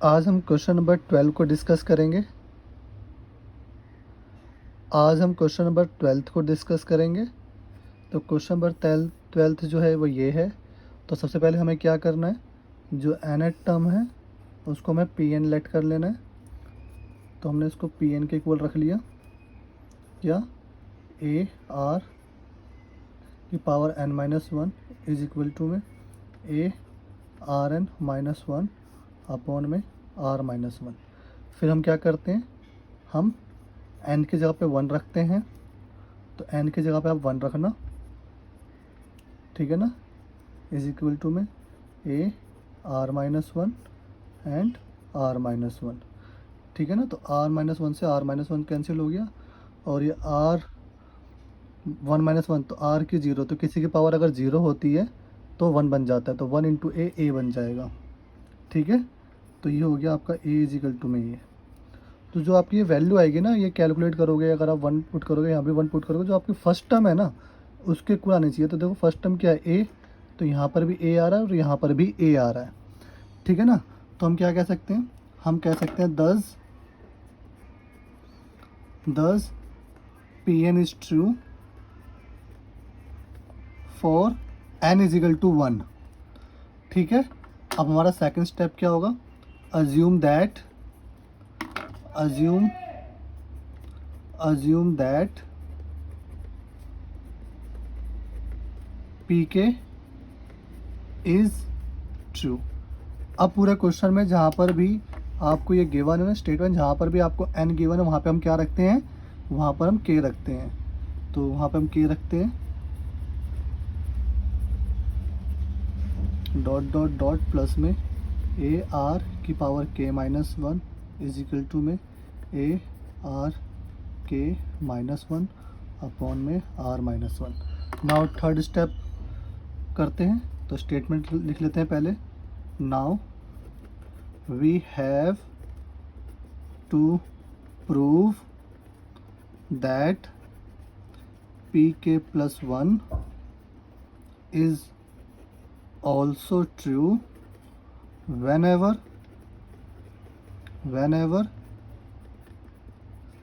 आज हम question number 12 को डिस्कस करेंगे। तो क्वेश्चन नंबर 12 जो है वो ये है। तो सबसे पहले हमें क्या करना है, जो nth टर्म है उसको हमें pn लेट कर लेना है। तो हमने इसको pn के इक्वल रख लिया, क्या a r की power n-1 is equal to में a r n -1 अपॉन में r-1। फिर हम क्या करते हैं, हम n की जगह पे 1 रखते हैं। तो n की जगह पे आप 1 रखना, ठीक है ना, इज इक्वल टू में a r-1 एंड r-1, ठीक है ना। तो r-1 से r-1 कैंसिल हो गया, और ये r1 तो r की 0, तो किसी की पावर अगर 0 होती है तो 1 बन जाता है, तो 1 इंटू ए बन जाएगा, ठीक है। तो ये हो गया आपका a इज इक्वल टू में ये। तो जो आपकी ये वैल्यू आएगी ना, ये कैलकुलेट करोगे, अगर आप 1 पुट करोगे, यहाँ भी 1 पुट करोगे, जो आपकी फर्स्ट टर्म है ना उसके इक्वल आनी चाहिए। तो देखो फर्स्ट टर्म क्या है, a, तो यहाँ पर भी a आ रहा है और यहाँ पर भी a आ रहा है, ठीक है ना। तो हम क्या कह सकते हैं, हम कह सकते हैं thus pn is true for n is equal to 1, ठीक है। अब हमारा सेकंड स्टेप क्या होगा, assume that pk is true. अब पूरे क्वेश्चन में जहाँ पर भी आपको ये गिवन है ना स्टेटमेंट, जहाँ पर भी आपको n गिवन है वहाँ पे हम क्या रखते हैं, वहाँ पर हम k रखते हैं। तो वहाँ पे हम k रखते हैं, डॉट डॉट डॉट प्लस में a r की power k-1 is equal to में a r k-1 अपॉन में r-1। नाउ थर्ड स्टेप करते हैं, तो स्टेटमेंट लिख लेते हैं पहले। Now we have to prove that pk plus 1 is also true whenever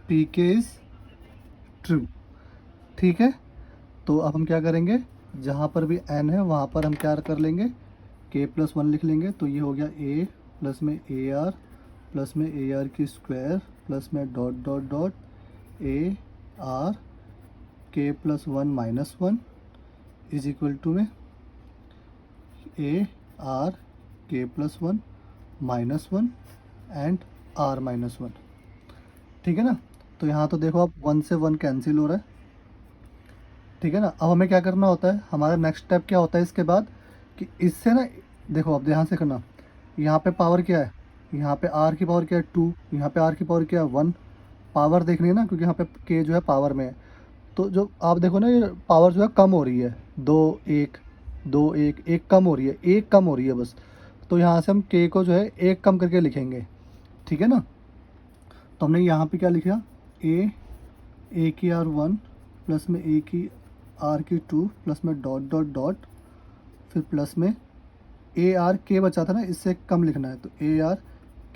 pk is true, ठीक है। तो अब हम क्या करेंगे, जहाँ पर भी n है वहाँ पर हम क्या कर लेंगे, k प्लस 1 लिख लेंगे। तो ये हो गया a प्लस में ar प्लस में ar की स्क्वायर प्लस में dot dot dot a r k plus 1-1 is equal to में a r k plus 1-1 and r-1, ठीक है ना। तो यहाँ तो देखो आप 1 से 1 कैंसिल हो रहा है, ठीक है ना। अब हमें क्या करना होता है, हमारा नेक्स्ट स्टेप क्या होता है इसके बाद, कि इससे ना देखो आप ध्यान से करना, यहाँ पे पावर क्या है, यहाँ पे r की पावर क्या है 2, यहाँ पे r की पावर क्या है 1, पावर देखनी है ना, क्योंकि यहाँ पे k जो है पावर में है। तो जो आप देखो ना, ये पावर जो है कम हो रही है, 2 1 कम हो रही है, 1 कम हो रही है बस। तो यहाँ से हम k को जो है 1 कम करके लिखेंगे, ठीक है ना। तो हमने यहाँ पे क्या लिखा, a की r1 प्लस में a की r की 2 प्लस में डॉट डॉट डॉट, फिर प्लस में ar k बचा था ना, इससे कम लिखना है, तो ar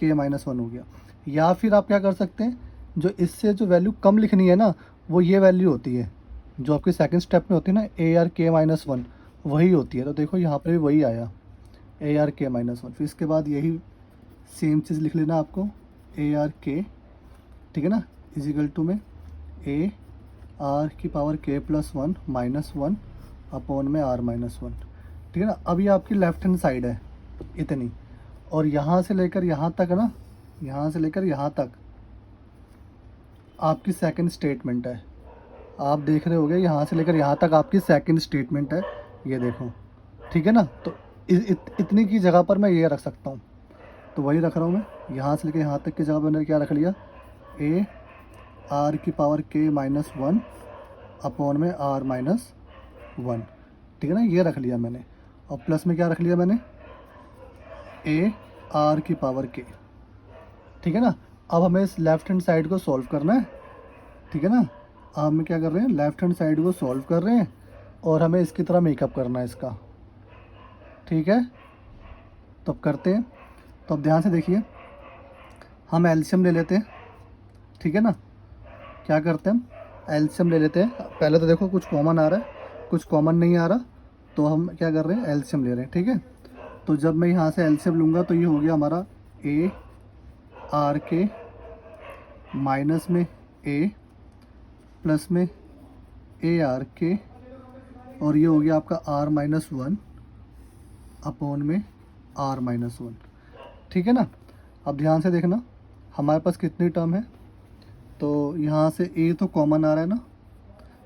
k-1 हो गया। या फिर आप क्या कर सकते हैं, जो इससे जो वैल्यू कम लिखनी है ना, वो ये वैल्यू होती है जो आपकी सेकंड स्टेप में होती है ना, ar k-1 वही होती है। तो देखो यहाँ पर भी वही आया, ar k-1। फिर इसके बाद यही सेम चीज़ लिख लेना आपको, ar k, ठीक है ना, इज इक्वल टू में a r की पावर k प्लस 1-1 अपॉन में r-1, ठीक है ना। अब ये आपकी लेफ्ट हैंड साइड है इतनी, और यहाँ से लेकर यहाँ तक ना, यहाँ से लेकर यहाँ तक आपकी सेकंड स्टेटमेंट है। आप देख रहे होगे यहाँ से लेकर यहाँ तक आपकी सेकंड स्टेटमेंट है, ये देखो, ठीक है ना। तो इतनी की जगह पर मैं ये रख सकता हूँ, तो वही रख रहा हूँ मैं। यहाँ से लेकर यहाँ तक की जगह पर मैंने क्या रख लिया, a r की पावर k-1 अपॉन में r-1, ठीक है ना, ये रख लिया मैंने। और प्लस में क्या रख लिया मैंने, a r की पावर k, ठीक है ना। अब हमें इस लेफ्ट हैंड साइड को सॉल्व करना है, ठीक है ना। अब हम क्या कर रहे हैं, लेफ्ट हैंड साइड को सॉल्व कर रहे हैं और हमें इसकी तरह मेकअप करना है इसका, ठीक है। तो अब करते हैं। तो अब ध्यान से देखिए, हम एलसीएम ले लेते हैं, ठीक है ना। क्या करते हैं, हम एलसीएम ले लेते हैं। पहले तो देखो कुछ कॉमन आ रहा है, कुछ कॉमन नहीं आ रहा, तो हम क्या कर रहे हैं, एलसीएम ले रहे हैं, ठीक है। तो जब मैं यहाँ से एलसीएम लूँगा तो ये हो गया हमारा ए आर के माइनस में ए प्लस में ए आर के, और ये हो गया आपका आर माइनस वन अपॉन में आर माइनस वन, ठीक है ना। अब ध्यान से देखना हमारे पास कितनी टर्म है, तो यहाँ से ए तो कॉमन आ रहा है ना,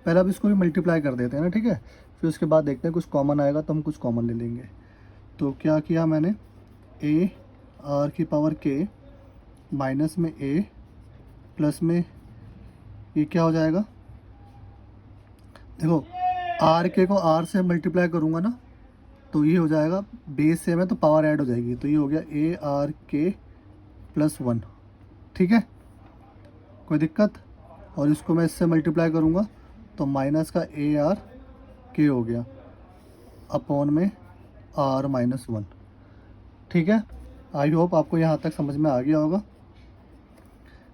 पहले अब इसको भी मल्टीप्लाई कर देते हैं ना, ठीक है। फिर उसके बाद देखते हैं कुछ कॉमन आएगा तो हम कुछ कॉमन ले लेंगे। तो क्या किया मैंने, ए आर की पावर के माइनस में ए प्लस में ये क्या हो जाएगा, देखो आर के को आर से मल्टीप्लाई करूँगा ना तो ये हो जाएगा, बेस सेम है तो पावर ऐड हो जाएगी, तो ये हो गया ए आर के प्लस वन, ठीक है, कोई दिक्कत। और इसको मैं इससे मल्टीप्लाई करूँगा तो माइनस का ए आर के हो गया अपॉन में आर माइनस वन, ठीक है। आई होप आपको यहाँ तक समझ में आ गया होगा।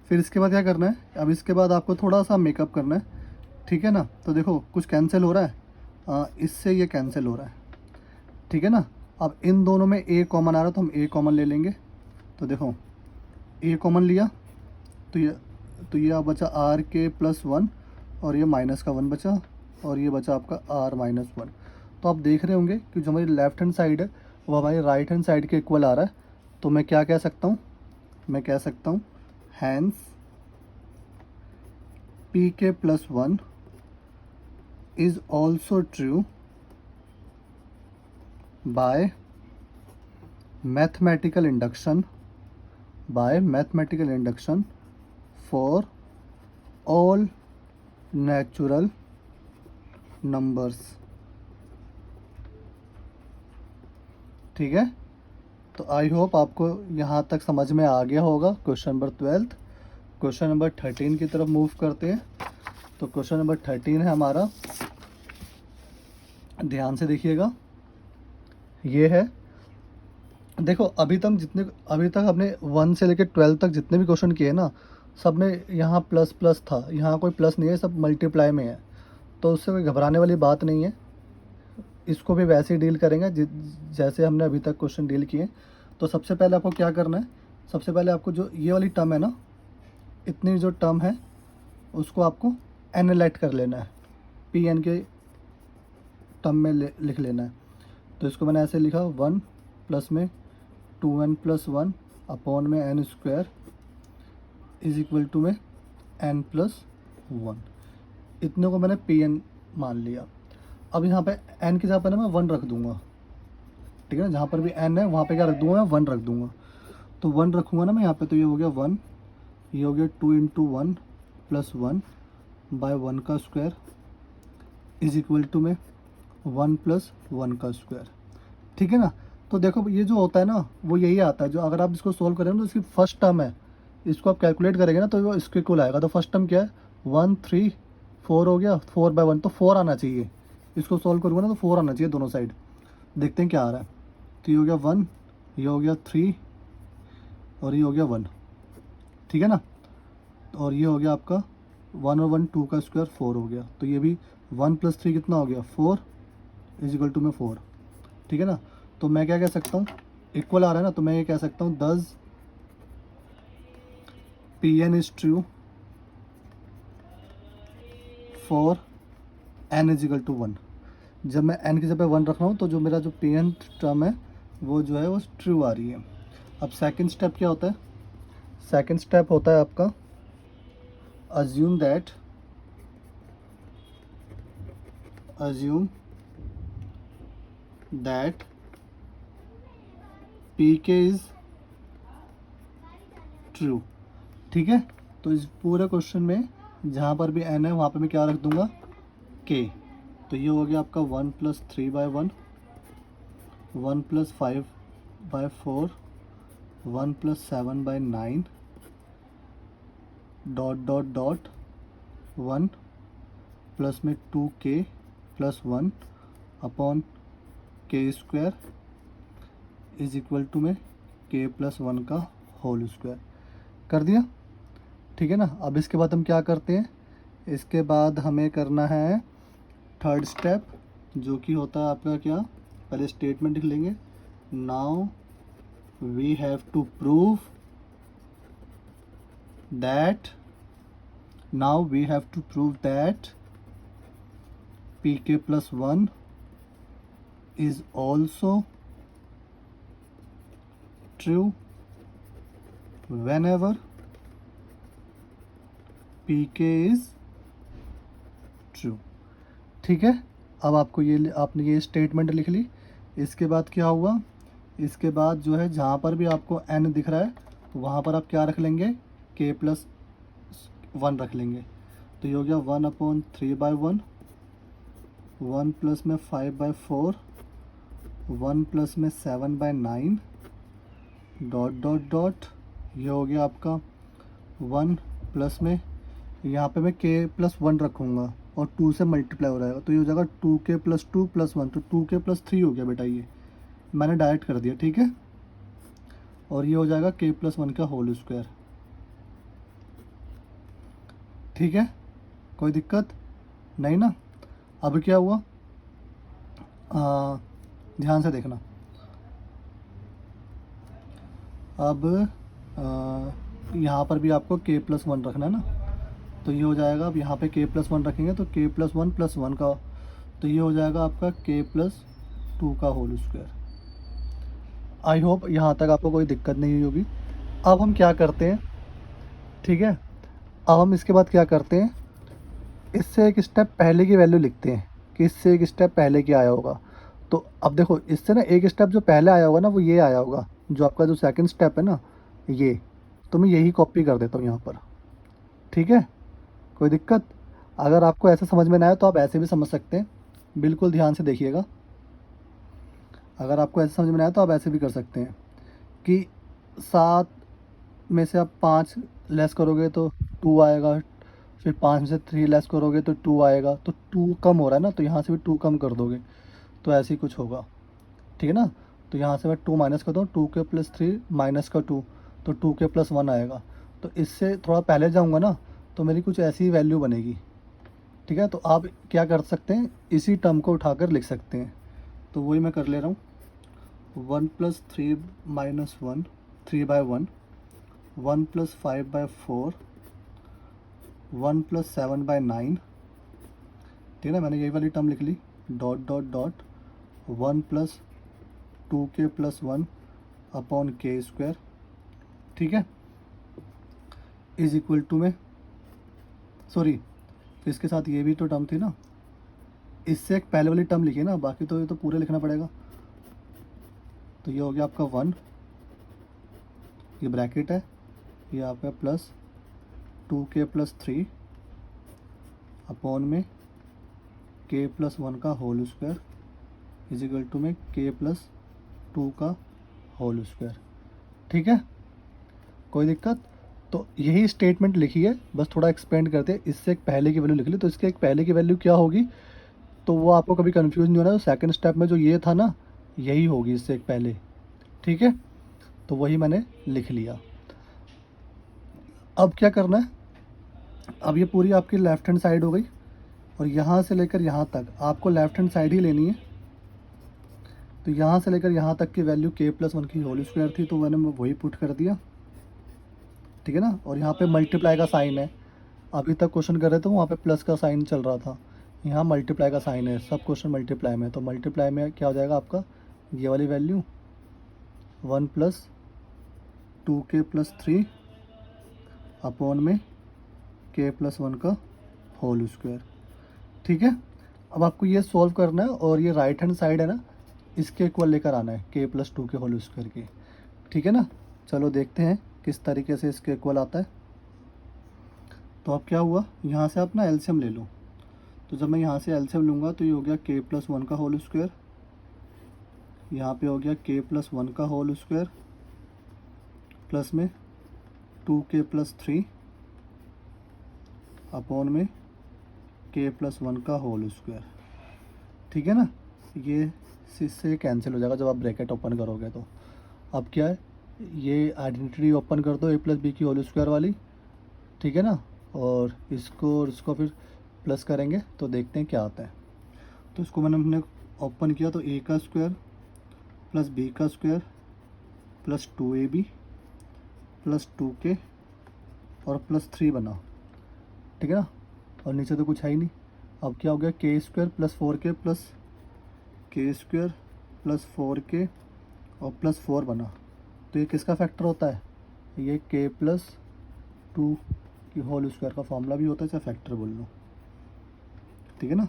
फिर इसके बाद क्या करना है, अब इसके बाद आपको थोड़ा सा मेकअप करना है, ठीक है ना। तो देखो कुछ कैंसिल हो रहा है, इससे ये कैंसिल हो रहा है, ठीक है ना। अब इन दोनों में ए कॉमन आ रहा है तो हम ए कॉमन ले लेंगे। तो देखो ए कॉमन लिया तो ये अब बचा आर के प्लस वन, और ये माइनस का वन बचा, और ये बचा आपका आर माइनस वन। तो आप देख रहे होंगे कि जो हमारी लेफ्ट हैंड साइड है वो हमारी राइट हैंड साइड के इक्वल आ रहा है। तो मैं क्या कह सकता हूँ, मैं कह सकता हूँ हैंस पी के plus one is also true by mathematical induction for all natural numbers, ठीक है। तो आई होप आपको यहाँ तक समझ में आ गया होगा क्वेश्चन नंबर 12। क्वेश्चन नंबर 13 की तरफ मूव करते हैं। तो क्वेश्चन नंबर 13 है हमारा, ध्यान से देखिएगा, ये है, देखो अभी तक हमने 1 से लेकर 12 तक जितने भी क्वेश्चन किए ना, सब में यहाँ प्लस प्लस था, यहाँ कोई प्लस नहीं है, सब मल्टीप्लाई में है, तो उससे कोई घबराने वाली बात नहीं है। इसको भी वैसे ही डील करेंगे जैसे हमने अभी तक क्वेश्चन डील किए। तो सबसे पहले आपको क्या करना है, सबसे पहले आपको जो ये वाली टर्म है ना, इतनी जो टर्म है उसको आपको एनालाइट कर लेना है, पी एन के टर्म में लिख लेना है। तो इसको मैंने ऐसे लिखा 1 प्लस में 2n प्लस वन अपॉन में n square is equal to में n प्लस वन, इतने को मैंने पी एन मान लिया। अब यहाँ पे n की जगह पर मैं 1 रख दूँगा, ठीक है ना, जहाँ पर भी n है वहाँ पे क्या रख दूँगा, मैं 1 रख दूँगा। तो 1 रखूँगा ना मैं यहाँ पे, तो ये हो गया 1, ये हो गया 2 इंटू 1 प्लस 1 बाय 1 का स्क्वायर इज इक्वल टू में 1 प्लस 1 का स्क्वायर, ठीक है ना। तो देखो ये जो होता है ना वो यही आता है, जो अगर आप इसको सोल्व करेंगे तो इसकी फर्स्ट टर्म है, इसको आप कैलकुलेट करेंगे ना तो वो इसके इक्वल आएगा। तो फर्स्ट टर्म क्या है, 1 3 4 हो गया, 4 बाय 1 तो 4 आना चाहिए, इसको सोल्व करूँगा ना तो 4 आना चाहिए दोनों साइड। देखते हैं क्या आ रहा है। तो ये हो गया 1, ये हो गया 3 और ये हो गया 1, ठीक है ना। और ये हो गया आपका 1 और 1 2 का स्क्वायर 4 हो गया। तो ये भी 1 प्लस 3 कितना हो गया, 4 इज इक्वल टू में 4, ठीक है ना। तो मैं क्या कह सकता हूँ, इक्वल आ रहा है ना, तो मैं ये कह सकता हूँ 10 P N is true for N is equal to 1। जब मैं n की जगह पे 1 रख रहा हूँ तो जो मेरा जो पी एन टर्म है वो जो है वो ट्रू आ रही है। अब सेकंड स्टेप क्या होता है, सेकंड स्टेप होता है आपका assume that pk is true, ठीक है। तो इस पूरे क्वेश्चन में जहाँ पर भी n है वहाँ पर मैं क्या रख दूँगा, k। तो ये हो गया आपका 1 plus 3 by 1, 1 plus 5 by 4, 1 plus 7 by 9 dot dot dot 1 plus में 2k plus 1 upon k square is equal to में k प्लस 1 का होल स्क्वायर। कर दिया, ठीक है ना। अब इसके बाद हम क्या करते हैं, इसके बाद हमें करना है थर्ड स्टेप, जो कि होता है आपका क्या, पहले स्टेटमेंट लिख लेंगे। Now we have to prove that, now we have to prove that pk plus 1 is also true whenever pk is true, ठीक है। अब आपको ये, आपने ये स्टेटमेंट लिख ली। इसके बाद क्या हुआ, इसके बाद जो है जहाँ पर भी आपको n दिख रहा है वहाँ पर आप क्या रख लेंगे, k plus 1 रख लेंगे। तो ये हो गया 1/3/1, 1 प्लस में 5/4, 1 प्लस में 7/9, डॉट डॉट डॉट, ये हो गया आपका 1 प्लस में, यहाँ पे मैं k plus 1 रखूँगा और 2 से मल्टीप्लाई हो जाएगा, तो ये हो जाएगा 2k plus 2 plus 1, तो 2k plus 3 हो गया बेटा, ये मैंने डायरेक्ट कर दिया, ठीक है। और ये हो जाएगा k plus 1 का होल स्क्वायर, ठीक है, कोई दिक्कत नहीं ना। अब क्या हुआ, ध्यान से देखना। अब यहाँ पर भी आपको k plus 1 रखना है ना, तो ये हो जाएगा, अब यहाँ पे k plus 1 रखेंगे तो k plus 1 plus 1 का, तो ये हो जाएगा आपका k plus 2 का होल स्क्वायर। आई होप यहाँ तक आपको कोई दिक्कत नहीं हुई होगी। अब हम क्या करते हैं, ठीक है, अब हम इसके बाद क्या करते हैं, इससे एक स्टेप पहले की वैल्यू लिखते हैं कि इससे एक स्टेप पहले क्या आया होगा। तो अब देखो, इससे ना एक स्टेप जो पहले आया होगा ना, वो ये आया होगा, जो आपका जो सेकंड स्टेप है ना, ये, तो मैं यही कॉपी कर देता हूँ यहाँ पर, ठीक है, कोई दिक्कत। अगर आपको ऐसे समझ में ना आए तो आप ऐसे भी समझ सकते हैं, बिल्कुल ध्यान से देखिएगा। अगर आपको ऐसे समझ में ना आए तो आप ऐसे भी कर सकते हैं कि 7 में से आप 5 लेस करोगे तो 2 आएगा, फिर 5 में से 3 लेस करोगे तो 2 आएगा, तो 2 कम हो रहा है ना, तो यहाँ से भी 2 कम कर दोगे, तो ऐसे ही कुछ होगा, ठीक है ना। तो यहाँ से मैं 2 माइनस करता हूँ, 2k plus 3 माइनस का 2, तो 2k plus 1 आएगा। तो इससे थोड़ा पहले जाऊँगा ना, तो मेरी कुछ ऐसी वैल्यू बनेगी, ठीक है। तो आप क्या कर सकते हैं, इसी टर्म को उठाकर लिख सकते हैं, तो वही मैं कर ले रहा हूँ। 1 plus 3 minus 1, 3/1, 1 plus 5/4, 1 plus 7/9, ठीक है ना, मैंने यही वाली टर्म लिख ली, dot dot dot, 1 plus 2k plus 1 upon k square, ठीक है, इज इक्वल टू में, सॉरी, तो इसके साथ ये भी तो टर्म थी ना, इससे एक पहले वाली टर्म लिखी ना, बाकी तो ये तो पूरे लिखना पड़ेगा। तो ये हो गया आपका 1, ये ब्रैकेट है, ये आपका प्लस 2k plus 3 अपॉन में k plus 1 का whole square is equal to में k plus 2 का होल स्क्वायर, ठीक है, कोई दिक्कत। तो यही स्टेटमेंट लिखी है, बस थोड़ा एक्सपेंड करते हैं, इससे एक पहले की वैल्यू लिख ली, तो इसके एक पहले की वैल्यू क्या होगी, तो वो आपको कभी कंफ्यूज नहीं होना। तो सेकंड स्टेप में जो ये था ना, यही होगी इससे एक पहले, ठीक है, तो वही मैंने लिख लिया। अब क्या करना है, अब ये पूरी आपकी लेफ़्ट हैंड साइड हो गई, और यहाँ से लेकर यहाँ तक आपको लेफ़्ट हैंड साइड ही लेनी है। तो यहाँ से लेकर यहाँ तक की वैल्यू k plus 1 की होल स्क्वायर थी, तो मैंने वही पुट कर दिया, ठीक है ना। और यहाँ पे मल्टीप्लाई का साइन है, अभी तक क्वेश्चन कर रहे थे वहाँ पे प्लस का साइन चल रहा था, यहाँ मल्टीप्लाई का साइन है, सब क्वेश्चन मल्टीप्लाई में, तो मल्टीप्लाई में क्या हो जाएगा आपका, ये वाली value 1 plus 2k plus 3 upon में k plus 1 का होल स्क्वायर, ठीक है। अब आपको ये सॉल्व करना है, और ये राइट हैंड साइड है ना, इसके इक्वल लेकर आना है k plus 2 के होल स्क्वायर के, ठीक है ना। चलो देखते हैं किस तरीके से इसके इक्वल आता है। तो अब क्या हुआ, यहाँ से आप ना एलसीएम ले लो, तो जब मैं यहाँ से एलसीएम लूँगा तो ये हो गया k plus 1 का होल स्क्वायर, यहाँ पे हो गया k plus 1 का होल स्क्वायर, प्लस में 2k plus 3 अपॉन में k plus 1 का होल स्क्वायर, ठीक है ना। ये इससे कैंसिल हो जाएगा जब आप ब्रैकेट ओपन करोगे। तो अब क्या है, ये आइडेंटिटी ओपन कर दो ए प्लस बी की होल स्क्वायर वाली, ठीक है ना, और इसको फिर प्लस करेंगे तो देखते हैं क्या आता है। तो इसको हमने ओपन किया तो ए का स्क्वायर प्लस बी का square plus 2ab plus 2k और प्लस 3 बना, ठीक है ना, और नीचे तो कुछ है ही नहीं। अब क्या हो गया, के स्क्वायर प्लस 4k प्लस के स्क्वायर प्लस 4k और प्लस 4 बना। तो ये किसका फैक्टर होता है, ये k प्लस 2 की होल स्क्वायर का फॉर्मूला भी होता है, चाहे फैक्टर बोल लो, ठीक है ना।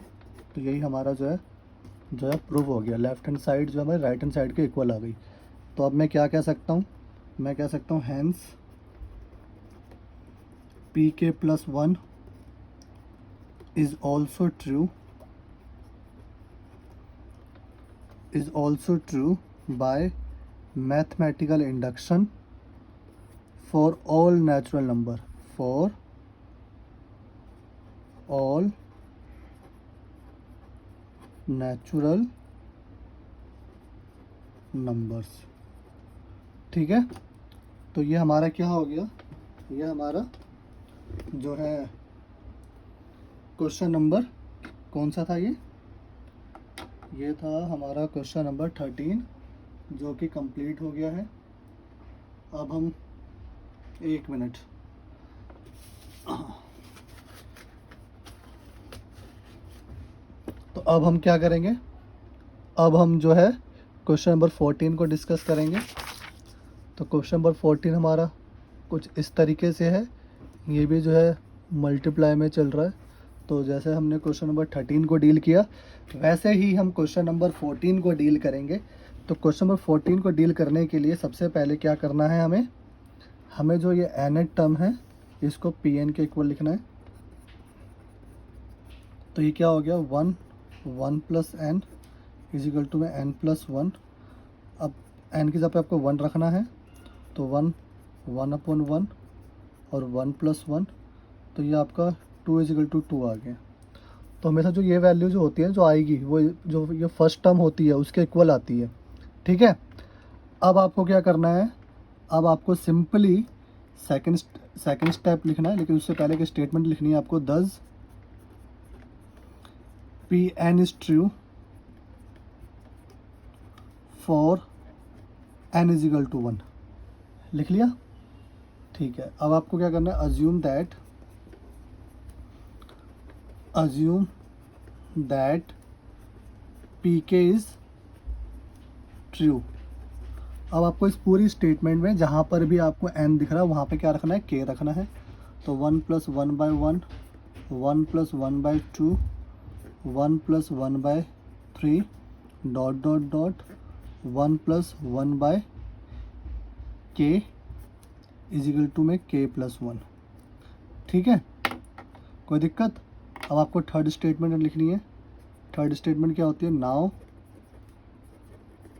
तो यही हमारा जो है प्रूव हो गया, लेफ्ट हैंड साइड जो है हमारे राइट हैंड साइड के इक्वल आ गई। तो अब मैं क्या कह सकता हूँ, मैं कह सकता हूँ hence pk plus 1 is also true by mathematical induction for all natural number, for all natural numbers, ठीक है। तो ये हमारा क्या हो गया, ये हमारा जो है क्वेश्चन नंबर कौन सा था, ये था हमारा क्वेश्चन नंबर 13 जो कि कंप्लीट हो गया है। अब हम 1 मिनट, तो अब हम क्या करेंगे, अब हम जो है क्वेश्चन नंबर 14 को डिस्कस करेंगे। तो क्वेश्चन नंबर 14 हमारा कुछ इस तरीके से है, ये भी जो है मल्टीप्लाई में चल रहा है। तो जैसे हमने क्वेश्चन नंबर 13 को डील किया वैसे ही हम क्वेश्चन नंबर 14 को डील करेंगे। तो क्वेश्चन नंबर 14 को डील करने के लिए सबसे पहले क्या करना है, हमें जो ये nth टर्म है इसको pn के इक्वल लिखना है। तो ये क्या हो गया, 1 plus n is equal to में n प्लस 1। अब n की जगह पे आपको 1 रखना है, तो 1 अपॉन 1 और 1 प्लस 1, तो ये आपका 2 इज इक्वल टू 2 आ गया। तो हमेशा जो ये वैल्यू जो होती है जो आएगी वो जो ये फर्स्ट टर्म होती है उसके इक्वल आती है, ठीक है। अब आपको क्या करना है, अब आपको सिंपली सेकंड स्टेप लिखना है, लेकिन उससे पहले की स्टेटमेंट लिखनी है आपको, thus Pn is true for n is equal to 1, लिख लिया, ठीक है। अब आपको क्या करना है, assume that pk is true. अब आपको इस पूरी स्टेटमेंट में जहाँ पर भी आपको n दिख रहा है वहाँ पे क्या रखना है, k रखना है। तो 1 plus 1 by 1, 1 plus 1 by 2, 1 plus 1 by 3, dot dot dot 1 plus 1 by k is equal to में k प्लस 1, ठीक है, कोई दिक्कत। अब आपको थर्ड स्टेटमेंट लिखनी है। थर्ड स्टेटमेंट क्या होती है, now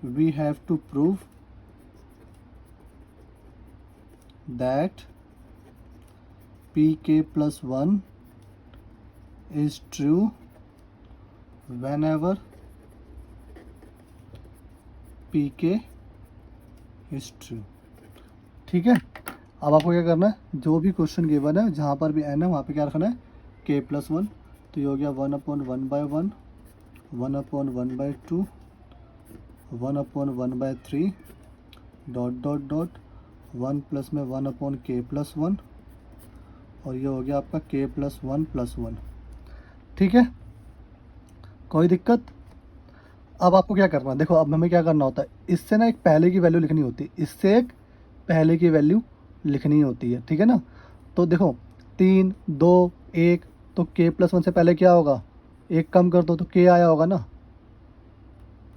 we have to prove that pk plus 1 is true whenever pk is true, ठीक है। अब आपको क्या करना है, जो भी क्वेश्चन गिवन है जहाँ पर भी n है वहाँ पे क्या रखना है, k प्लस 1। तो ये हो गया 1 upon 1 by 1, 1 upon 1 by 2, 1 upon 1 by 3, dot dot dot 1 plus में 1 अपॉन k प्लस 1, और ये हो गया आपका k प्लस 1 प्लस 1, ठीक है, कोई दिक्कत। अब आपको क्या करना है, देखो अब हमें क्या करना होता है, इससे ना एक पहले की वैल्यू लिखनी होती है, इससे एक पहले की वैल्यू लिखनी होती है, ठीक है ना। तो देखो 3 2 1, तो k प्लस 1 से पहले क्या होगा, एक कम कर दो तो k आया होगा ना।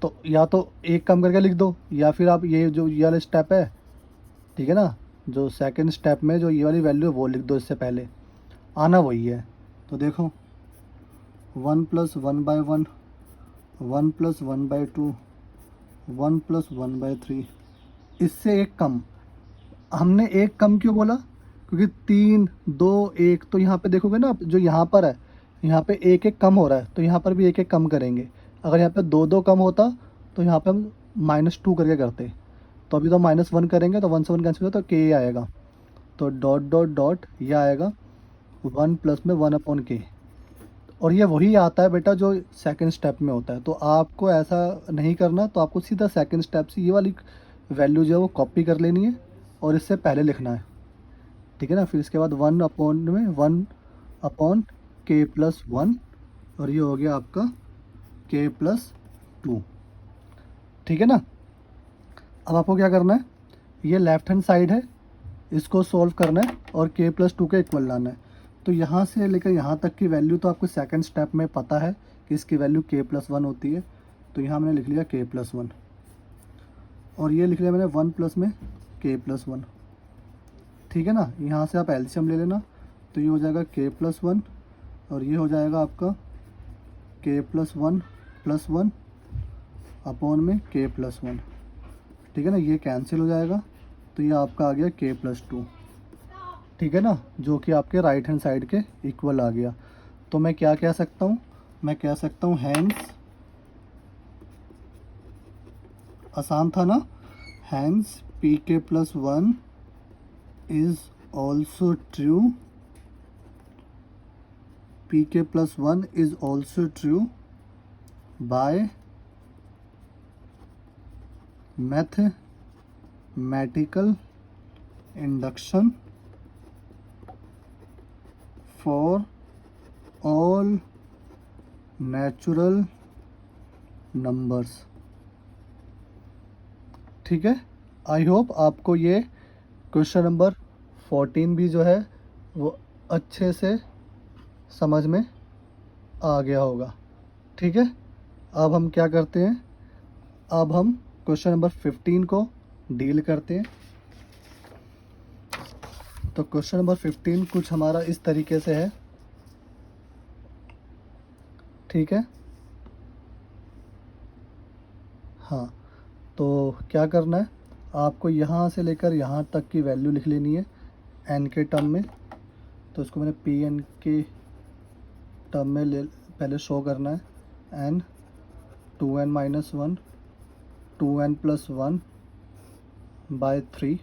तो या तो एक कम करके लिख दो, या फिर आप ये जो ये वाला स्टेप है, ठीक है ना, जो सेकंड स्टेप में जो ये वाली वैल्यू है वो लिख दो, इससे पहले आना वही है। तो देखो 1 plus 1 by 1, 1 plus 1 by 2, 1 plus 1 by 3, इससे एक कम। हमने एक कम क्यों बोला, क्योंकि 3 2 1, तो यहाँ पे देखोगे ना आप, जो यहाँ पर है यहाँ पे एक एक कम हो रहा है, तो यहाँ पर भी एक एक कम करेंगे। अगर यहाँ पे 2 2 कम होता तो यहाँ पे हम -2 करके करते, तो अभी तो -1 करेंगे तो 1 से 1 कैंसिल हो तो के आएगा, तो डॉट डॉट डॉट ये आएगा 1 प्लस में 1/k। और ये वही आता है बेटा जो सेकंड स्टेप में होता है, तो आपको ऐसा नहीं करना, तो आपको सीधा सेकंड स्टेप से ये वाली वैल्यू जो है वो कॉपी कर लेनी है और इससे पहले लिखना है, ठीक है ना। फिर इसके बाद 1/k+1 और ये हो गया आपका k+2, ठीक है ना। अब आपको क्या करना है, ये लेफ्ट हैंड साइड है, इसको सॉल्व करना है और k+2 के इक्वल लाना है। तो यहाँ से लेकर यहाँ तक की वैल्यू तो आपको सेकंड स्टेप में पता है कि इसकी वैल्यू k+1 होती है, तो यहाँ मैंने लिख लिया k+1 और ये लिख लिया मैंने 1 प्लस में k+1, ठीक है ना। यहाँ से आप एलसीएम ले लेना, तो ये हो जाएगा k+1 और ये हो जाएगा आपका k+1+1 अपॉन में k+1, ठीक है ना। ये कैंसिल हो जाएगा, तो ये आपका आ गया k+2, ठीक है ना, जो कि आपके राइट हैंड साइड के इक्वल आ गया। तो मैं क्या कह सकता हूँ, मैं कह सकता हूँ हैंस, आसान था ना, hence pk+1 is also true, pk+1 is also true by mathematical induction for all natural numbers, ठीक है। आई होप आपको ये क्वेश्चन नंबर 14 भी जो है वो अच्छे से समझ में आ गया होगा, ठीक है। अब हम क्या करते हैं, अब हम क्वेश्चन नंबर 15 को डील करते हैं। तो क्वेश्चन नंबर 15 कुछ हमारा इस तरीके से है, ठीक है। हाँ, तो क्या करना है, आपको यहाँ से लेकर यहाँ तक की वैल्यू लिख लेनी है n के टर्म में। तो इसको मैंने pn के टर्म में पहले शो करना है, n 2n-1 2n+1 बाय 3,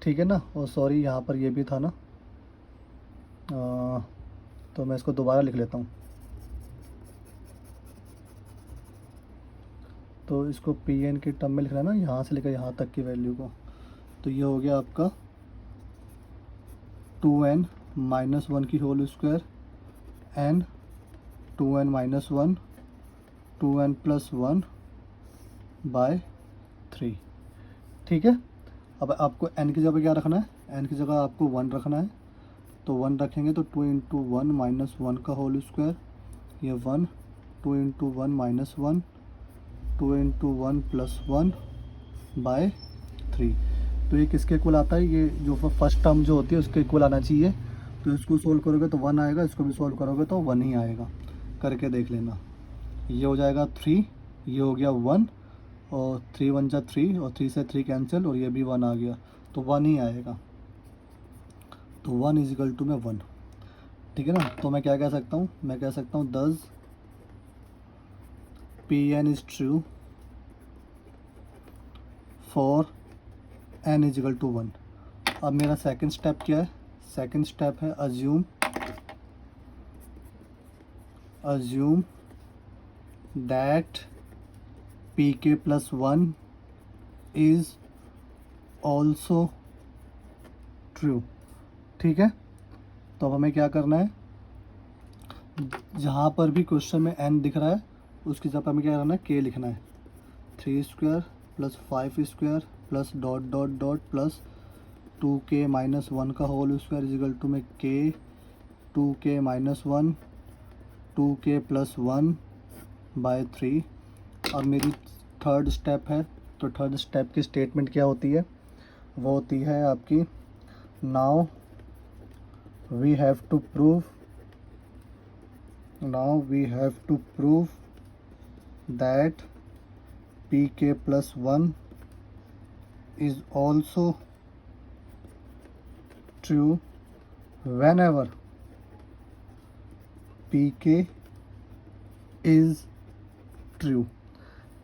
ठीक है ना। और सॉरी यहाँ पर ये भी था ना, तो मैं इसको दोबारा लिख लेता हूँ। तो इसको pn के टर्म में लिखना है ना, यहाँ से लेकर यहाँ तक की वैल्यू को। तो ये हो गया आपका 2n-1 की whole square n 2n-1 2n+1 bye 3, ठीक है। अब आपको n की जगह क्या रखना है, n की जगह आपको 1 रखना है। तो 1 रखेंगे तो 2 × 1 - 1 का होल स्क्वायर, ये 1 2 × 1 - 1 2 × 1 + 1 बाय 3। तो ये किसके इक्वल आता है, ये जो फर्स्ट टर्म जो होती है उसके इक्वल आना चाहिए। तो इसको सोल्व करोगे तो 1 आएगा, इसको भी सोल्व करोगे तो 1 ही आएगा, करके देख लेना। ये हो जाएगा 3, ये हो गया 1 और 3 × 1 = 3 और 3 से 3 कैंसिल और ये भी 1 आ गया, तो 1 ही आएगा। तो 1 = में 1, ठीक है ना। तो मैं क्या कह सकता हूँ, मैं कह सकता हूँ 10 pn is true for n = 1। अब मेरा सेकंड स्टेप क्या है, सेकंड स्टेप है assume that pk+1 is also true, ठीक है। तो अब हमें क्या करना है, जहाँ पर भी क्वेश्चन में n दिख रहा है उसकी जगह पर हमें क्या करना है, k लिखना है। 3² + 5² plus dot dot dot plus 2k - 1 का होल स्क्वायर = में k 2k - 1 2k + 1 बाय 3। अब मेरी थर्ड स्टेप है, तो थर्ड स्टेप की स्टेटमेंट क्या होती है, वो होती है आपकी now we have to prove that pk+1 is also true whenever pk is true,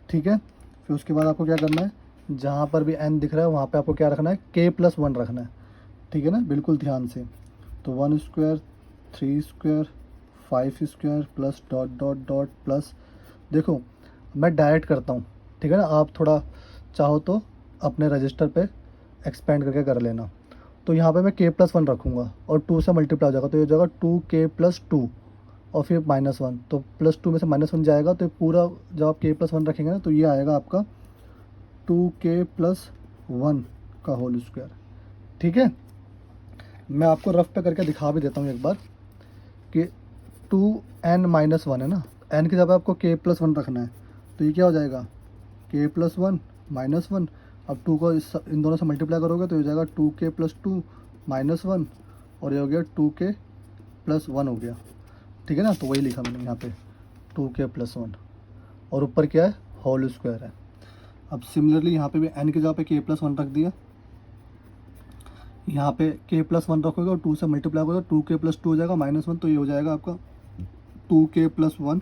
ठीक है। फिर उसके बाद आपको क्या करना है, जहाँ पर भी n दिख रहा है वहाँ पे आपको क्या रखना है, k+1 रखना है, ठीक है ना, बिल्कुल ध्यान से। तो 1 square 3 square 5 square plus dot dot dot plus, देखो मैं डायरेक्ट करता हूँ, ठीक है ना, आप थोड़ा चाहो तो अपने रजिस्टर पे एक्सपेंड करके कर लेना। तो यहाँ पे मैं k+1 रखूँगा और 2 से मल्टीप्लाई हो जाएगा, तो ये हो जाएगा 2k+2 और फिर -1, तो +2 में से -1 जाएगा, तो ये पूरा जब आप k+1 रखेंगे ना तो ये आएगा आपका 2k+1 का होल स्क्वायर, ठीक है। मैं आपको रफ पे करके दिखा भी देता हूँ एक बार कि 2n-1 है ना, n की जगह आपको k+1 रखना है, तो ये क्या हो जाएगा k+1 -1। अब 2 को इन दोनों से मल्टीप्लाई करोगे तो ये हो जाएगा 2k+2 -1 और ये हो गया 2k+1 हो गया, ठीक है ना। तो वही लिखा मैंने यहाँ पे 2k+1 और ऊपर क्या है, होल स्क्वायर है। अब सिमिलरली यहाँ पे भी n की जगह पे k+1 रख दिया, यहाँ पे k+1 रखोगे और 2 से मल्टीप्लाई करोगे 2k+2 हो जाएगा -1, तो ये हो जाएगा आपका 2k+1,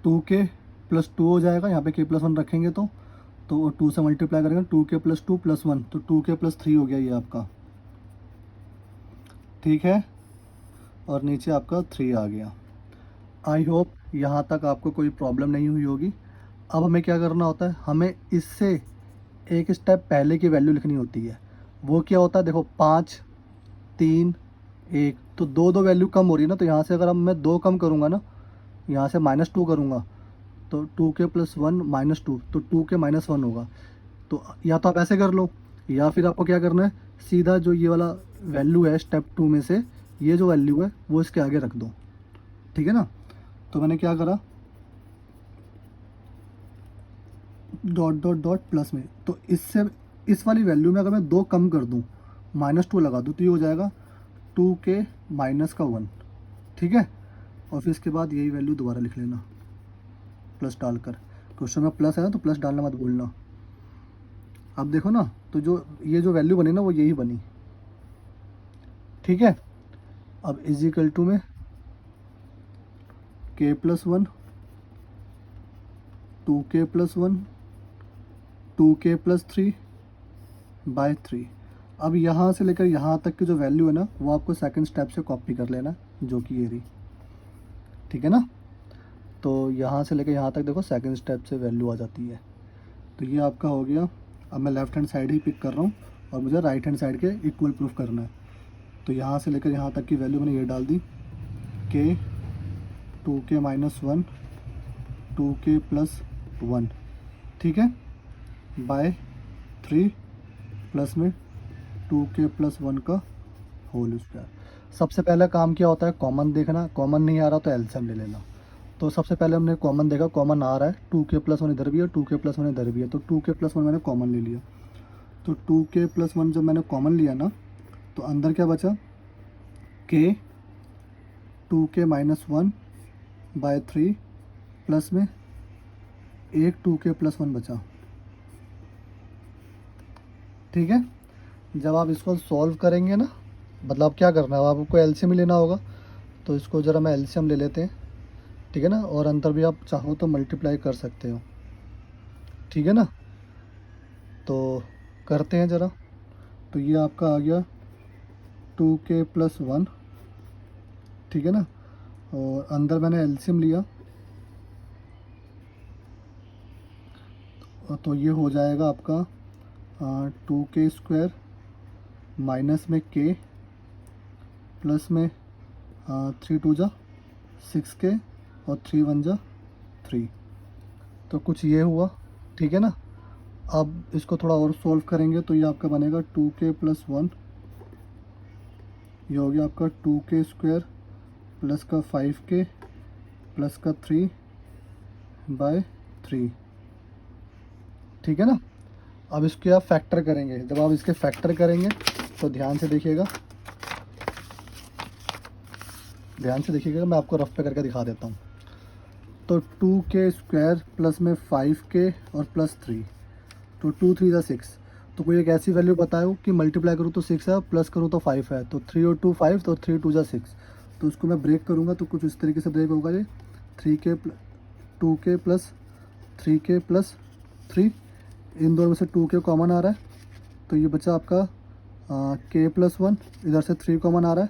2k+2 हो जाएगा, यहाँ पे k+1 रखेंगे तो 2 से मल्टीप्लाई करेंगे 2k+2+1, तो 2k+3 हो गया ये आपका, ठीक है, और नीचे आपका 3 आ गया। आई होप यहाँ तक आपको कोई प्रॉब्लम नहीं हुई होगी। अब हमें क्या करना होता है, हमें इससे एक स्टेप पहले की वैल्यू लिखनी होती है। वो क्या होता है, देखो 5 3 1, तो दो दो वैल्यू कम हो रही है ना, तो यहाँ से अगर अब मैं 2 कम करूँगा ना, यहाँ से -2 करूँगा तो 2k+1 -2, तो 2k-1 होगा। तो या तो आप ऐसे कर लो, या फिर आपको क्या करना है, सीधा जो ये वाला वैल्यू है स्टेप 2 में से ये जो वैल्यू है वो इसके आगे रख दो, ठीक है ना। तो मैंने क्या करा, डॉट डॉट डॉट प्लस में, तो इससे इस वाली वैल्यू में अगर मैं 2 कम कर दूं, -2 लगा दूं, तो ये हो जाएगा 2k-1, ठीक है। और फिर इसके बाद यही वैल्यू दोबारा लिख लेना प्लस डालकर, क्वेश्चन में प्लस है ना तो प्लस डालना मत भूलना। अब देखो ना, तो जो ये जो वैल्यू बनी ना वो यही बनी, ठीक है। अब इजिकल टू में k+1 2k+1 2k+3/3। अब यहाँ से लेकर यहाँ तक की जो वैल्यू है ना वो आपको सेकंड स्टेप से कॉपी कर लेना, जो कि ये रही, ठीक है ना। तो यहाँ से लेकर यहाँ तक देखो सेकंड स्टेप से वैल्यू आ जाती है, तो ये आपका हो गया। अब मैं लेफ़्ट हैंड साइड ही पिक कर रहा हूँ और मुझे राइट हैंड साइड के इक्वल प्रूफ करना है। तो यहाँ से लेकर यहाँ तक की वैल्यू मैंने ये डाल दी, k 2k-1 2k+1, ठीक है, बाय 3 प्लस में 2k+1 का होल स्क्वायर। सबसे पहला काम क्या होता है, कॉमन देखना, कॉमन नहीं आ रहा तो एलसीएम ले लेना। तो सबसे पहले हमने कॉमन देखा, कॉमन आ रहा है, 2k+1 इधर भी है 2k+1 इधर भी है, तो 2k+1 मैंने कॉमन ले लिया। तो 2k+1 जब मैंने कॉमन लिया ना तो अंदर क्या बचा, k 2k-1/3 प्लस में एक 2k+1 बचा, ठीक है। जब आप इसको सॉल्व करेंगे ना, मतलब क्या करना है, आपको एलसीएम ही लेना होगा, तो इसको ज़रा मैं एलसीएम ले लेते हैं, ठीक है ना, और अंदर भी आप चाहो तो मल्टीप्लाई कर सकते हो, ठीक है ना। तो करते हैं ज़रा, तो ये आपका आ गया 2k+1, ठीक है ना, और अंदर मैंने एलसीएम लिया, तो ये हो जाएगा आपका 2k² माइनस में k प्लस में 3 2 जा 6k और 3 1 जा 3, तो कुछ ये हुआ, ठीक है ना। अब इसको थोड़ा और सॉल्व करेंगे तो ये आपका बनेगा 2k+1, ये हो गया आपका 2k² प्लस का 5k प्लस का 3/3, ठीक है ना। अब इसके आप फैक्टर करेंगे, जब आप इसके फैक्टर करेंगे तो ध्यान से देखिएगा, मैं आपको रफ पे करके दिखा देता हूँ। तो 2k² प्लस में 5k और प्लस 3, तो 2 3 6, तो कोई एक ऐसी वैल्यू बताओ कि मल्टीप्लाई करूँ तो 6 है, प्लस करूँ तो 5 है, तो 3 और 2 5, तो 3 2 6, तो उसको मैं ब्रेक करूँगा तो कुछ इस तरीके से ब्रेक होगा, ये 2k प्लस 3k प्लस 3 इन दोनों में से 2k कॉमन आ रहा है, तो ये बचा आपका k+1, इधर से 3 कॉमन आ रहा है,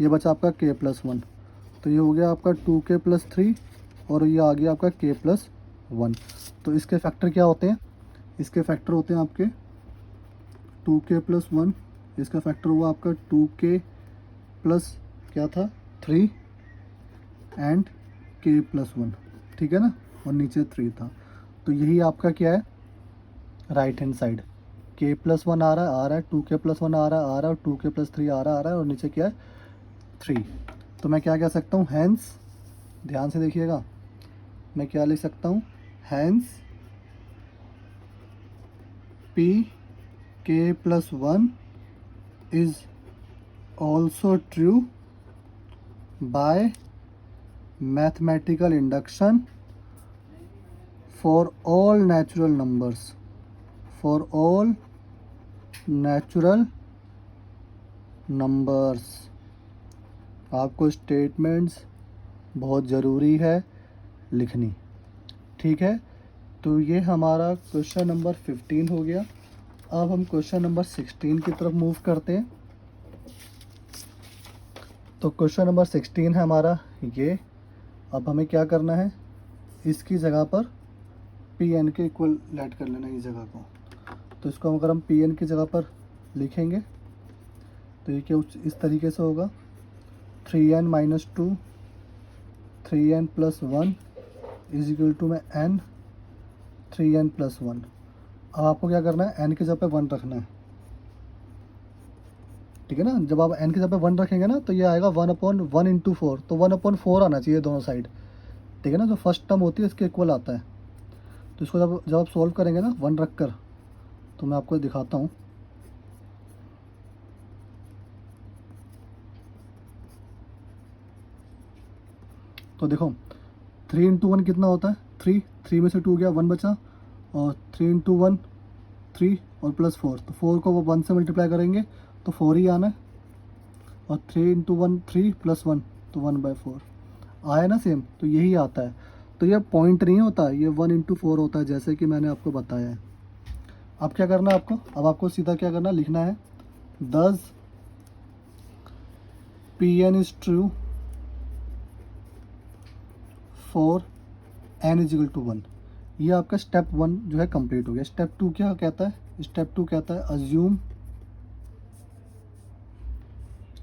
ये बचा आपका k+1, तो ये हो गया आपका 2k+3 और ये आ गया आपका k+1। तो इसके फैक्टर क्या होते हैं? इसके फैक्टर होते हैं आपके 2k+1, इसका फैक्टर हुआ आपका 2k प्लस क्या था 3 एंड k+1, ठीक है ना, और नीचे 3 था। तो यही आपका क्या है, राइट हैंड साइड। k+1 आ रहा है 2k+1 आ रहा है और 2k+3 आ रहा है और नीचे क्या है 3। तो मैं क्या कह सकता हूँ, हैंस, ध्यान से देखिएगा, मैं क्या लिख सकता हूँ, hence pk+1 is also true by mathematical induction for all natural numbers, for all natural numbers. आपको स्टेटमेंट्स बहुत ज़रूरी है लिखनी, ठीक है। तो ये हमारा क्वेश्चन नंबर 15 हो गया। अब हम क्वेश्चन नंबर 16 की तरफ मूव करते हैं। तो क्वेश्चन नंबर 16 है हमारा ये। अब हमें क्या करना है, इसकी जगह पर पी एन के इक्वल लेट कर लेना इस जगह को। तो इसको अगर हम पी एन की जगह पर लिखेंगे तो ये क्या इस तरीके से होगा, 3n-2 3n+1 is equal to में n 3n+1। अब आपको क्या करना है, n की जगह पे 1 रखना है, ठीक है ना। जब आप n की जगह पे 1 रखेंगे ना तो ये आएगा 1/1 × 4, तो 1/4 आना चाहिए दोनों साइड, ठीक है ना। जो फर्स्ट टर्म होती है इसके इक्वल आता है। तो इसको जब आप सॉल्व करेंगे ना 1 रख कर, तो मैं आपको दिखाता हूँ। तो देखो 3 × 1 कितना होता है, 3 में से 2 गया, 1 बचा, और 3 × 1 3 और +4, तो 4 को वो 1 से मल्टीप्लाई करेंगे तो 4 ही आना है, और 3 × 1 3 +1 तो 1/4 आया ना सेम। तो यही आता है। तो ये पॉइंट नहीं होता, ये 1 × 4 होता है, जैसे कि मैंने आपको बताया है। अब क्या करना है आपको, अब आपको सीधा क्या करना है, लिखना है Thus Pn is true for n = 1। ये आपका स्टेप 1 जो है कंप्लीट हो गया। स्टेप 2 क्या कहता है, स्टेप 2 कहता है अज्यूम,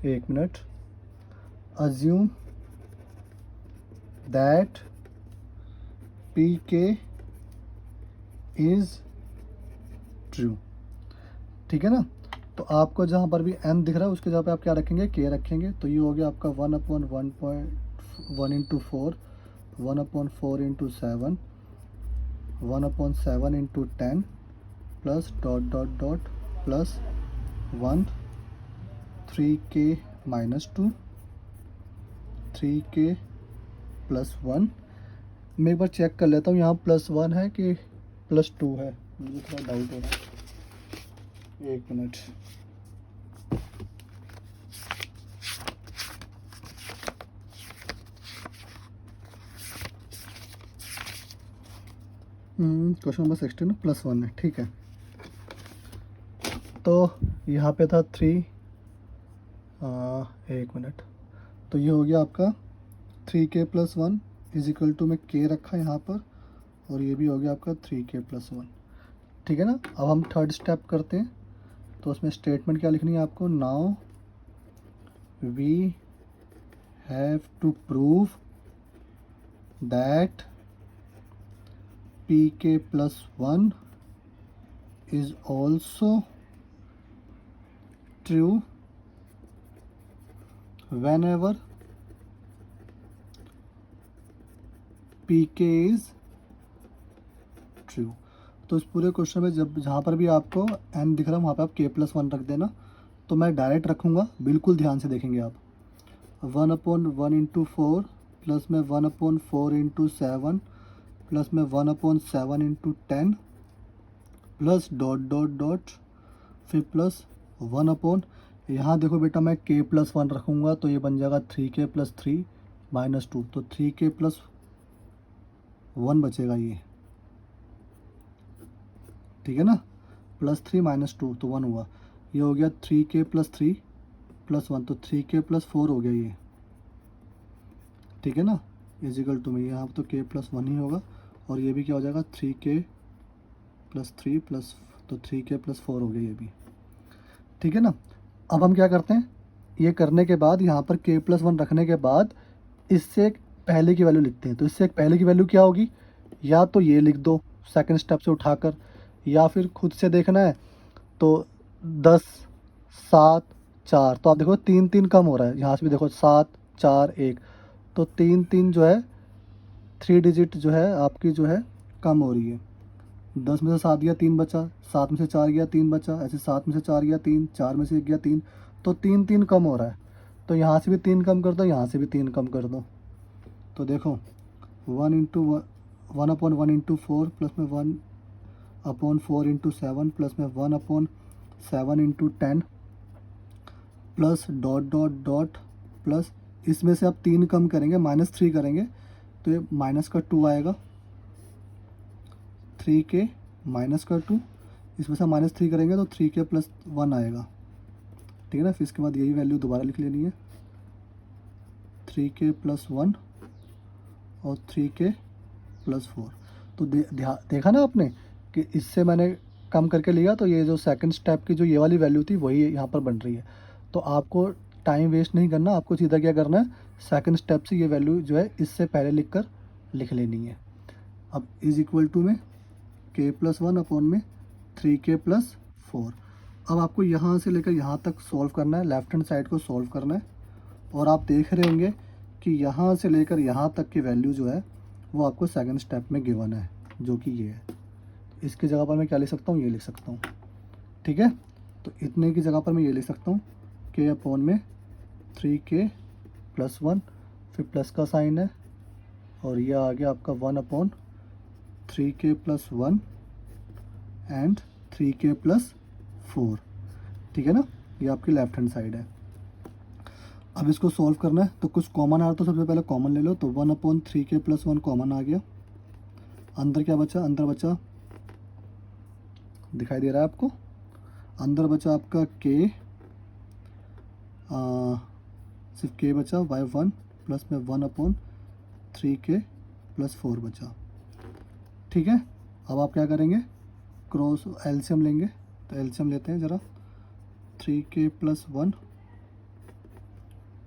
एक minute, assume that pk is true, ठीक है ना। तो आपको जहाँ पर भी n दिख रहा है उसके जगह पे आप क्या रखेंगे, k रखेंगे। तो ये हो गया आपका 1/1.1 × 4 1/4 × 7 1/7 × 10 plus dot plus 1 3k-2 3k+1। मैं एक बार चेक कर लेता हूँ यहाँ +1 है कि +2 है, मुझे थोड़ा डाउट हो रहा है, एक मिनट। क्वेश्चन नंबर 16 +1 है, ठीक है। तो यहाँ पे था 3, एक मिनट, तो ये हो गया आपका 3k+1 इज इक्वल टू में k रखा यहाँ पर, और ये भी हो गया आपका 3k+1, ठीक है ना। अब हम थर्ड स्टेप करते हैं। तो उसमें स्टेटमेंट क्या लिखनी है आपको, now we have to prove that pk+1 is also true whenever pk is true। तो इस पूरे क्वेश्चन में जब जहाँ पर भी आपको n दिख रहा है वहाँ पे आप k+1 रख देना। तो मैं डायरेक्ट रखूँगा, बिल्कुल ध्यान से देखेंगे आप। 1/1 × 4 प्लस में 1/4 × 7 प्लस में 1/7 × 10 प्लस डॉट फिर प्लस 1/, यहाँ देखो बेटा मैं k+1 रखूँगा तो ये बन जाएगा 3k+3 - 2, तो 3k+1 बचेगा ये, ठीक है ना, +3 -2 तो 1 हुआ। ये हो गया 3k + 3 + 1 तो 3k + 4 हो गया ये, ठीक है ना, इजिकल टू में यहाँ तो k + 1 ही होगा और ये भी क्या हो जाएगा 3k + 3 प्लस तो 3k + 4 हो गया ये भी, ठीक है ना। अब हम क्या करते हैं, ये करने के बाद यहाँ पर k + 1 रखने के बाद इससे एक पहले की वैल्यू लिखते हैं। तो इससे एक पहले की वैल्यू क्या होगी, या तो ये लिख दो सेकंड स्टेप से उठाकर, या फिर खुद से देखना है तो 10 7 4 तो आप देखो 3 3 कम हो रहा है, यहाँ से भी देखो 7 4 1 तो 3 3 जो है 3 डिजिट जो है आपकी जो है कम हो रही है। 10 में से 7 गया 3 बचा, 7 में से 4 गया 3 बचा, ऐसे 7 में से 4 गया 3, 4 में से 1 गया 3 तो 3 3 कम हो रहा है। तो यहाँ से भी 3 कम कर दो, यहाँ से भी 3 कम कर दो। तो देखो 1/1 इंटू 4 प्लस में 1/4 इंटू 7 प्लस में 1/7 into 10 plus dot dot dot plus इसमें से आप 3 कम करेंगे -3 करेंगे तो ये माइनस का 2 आएगा, 3k माइनस का 2, इसमें से -3 करेंगे तो 3k + 1 आएगा, ठीक है ना। फिर इसके बाद यही वैल्यू दोबारा लिख लेनी है, 3k + 1 और 3k + 4। तो देखा ना आपने कि इससे मैंने कम करके लिया तो ये जो सेकंड स्टेप की जो ये वाली वैल्यू थी वही यहाँ पर बन रही है। तो आपको टाइम वेस्ट नहीं करना, आपको सीधा क्या करना है, सेकंड स्टेप से ये वैल्यू जो है इससे पहले लिख लेनी है। अब इज इक्वल टू में k + 1 अपॉन में 3k + 4। अब आपको यहाँ से लेकर यहाँ तक सॉल्व करना है, लेफ्ट हैंड साइड को सॉल्व करना है और आप देख रहे होंगे कि यहाँ से लेकर यहाँ तक की वैल्यू जो है वो आपको सेकंड स्टेप में गिवन है, जो कि ये है। इसकी जगह पर मैं क्या लिख सकता हूँ, ये लिख सकता हूँ, ठीक है। तो इतने की जगह पर मैं ये लिख सकता हूँ k अपॉन में 3k + 1, फिर प्लस का साइन है और ये आ गया आपका 1/3k + 1 एंड 3k + 4, ठीक है ना। ये आपकी लेफ्ट हैंड साइड है। अब इसको सॉल्व करना है तो कुछ कॉमन आ रहा तो सबसे पहले कॉमन ले लो। तो 1/3k + 1 कॉमन आ गया, अंदर क्या बचा, अंदर बचा, दिखाई दे रहा है आपको, अंदर बचा आपका k, सिर्फ k बचा, y1 प्लस में 1/3k + 4 बचा, ठीक है। अब आप क्या करेंगे, क्रॉस एलसीएम लेंगे। तो एलसीएम लेते हैं ज़रा, 3k + 1,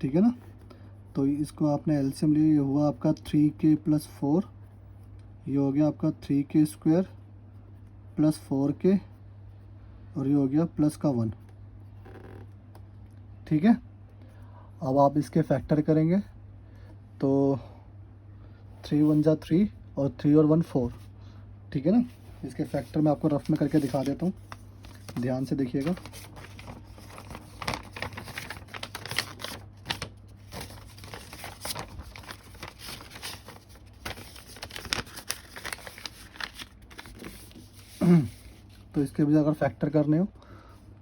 ठीक है ना। तो इसको आपने एलसीएम लिया, ये हुआ आपका 3k + 4, ये हो गया आपका 3k² + 4k और ये हो गया प्लस का 1, ठीक है। अब आप इसके फैक्टर करेंगे तो 3 × 1 = 3 और 3 और 1 4, ठीक है ना। इसके फैक्टर मैं आपको रफ में करके दिखा देता हूँ, ध्यान से देखिएगा। तो इसके भी अगर फैक्टर करने हो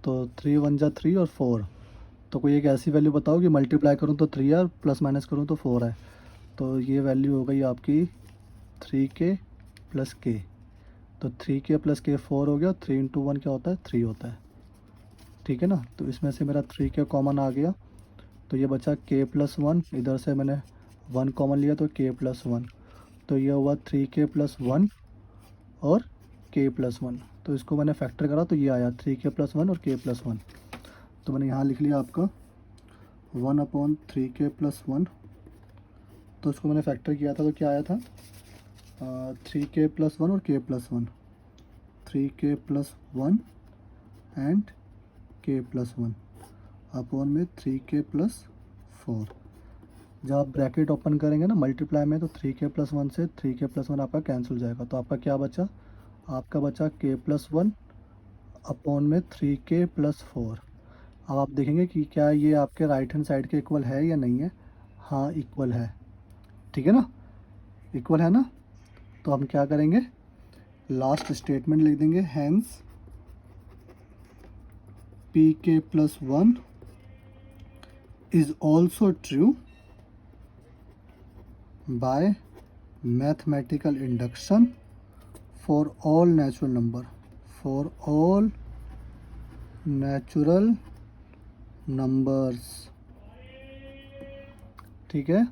तो 3 × 1 = 3 और 4, तो कोई एक ऐसी वैल्यू बताओ कि मल्टीप्लाई करूँ तो 3 है और प्लस माइनस करूँ तो 4 है। तो ये वैल्यू हो गई आपकी 3k + k, तो 3k + k 4 हो गया, 3 × 1 क्या होता है, 3 होता है, ठीक है ना। तो इसमें से मेरा 3k कॉमन आ गया, तो ये बचा k + 1, इधर से मैंने 1 कॉमन लिया तो k + 1, तो ये हुआ 3k + 1 और k + 1। तो इसको मैंने फैक्टर करा तो ये आया 3k + 1 और k + 1। तो मैंने यहाँ लिख लिया आपका 1/3k + 1, तो इसको मैंने फैक्टर किया था तो क्या आया था, 3k + 1 और k + 1, 3k + 1 and k + 1 upon में 3k + 4। जब आप ब्रैकेट ओपन करेंगे ना मल्टीप्लाई में तो 3k + 1 से 3k + 1 आपका कैंसिल हो जाएगा। तो आपका क्या बचा, आपका बचा k + 1 अपॉन में 3k + 4। अब आप देखेंगे कि क्या ये आपके राइट हैंड साइड के इक्वल है या नहीं है। हाँ इक्वल है, ठीक है ना, इक्वल है ना। तो हम क्या करेंगे, लास्ट स्टेटमेंट लिख देंगे, hence pk + 1 is also true by mathematical induction for all natural number, for all natural numbers. ठीक है,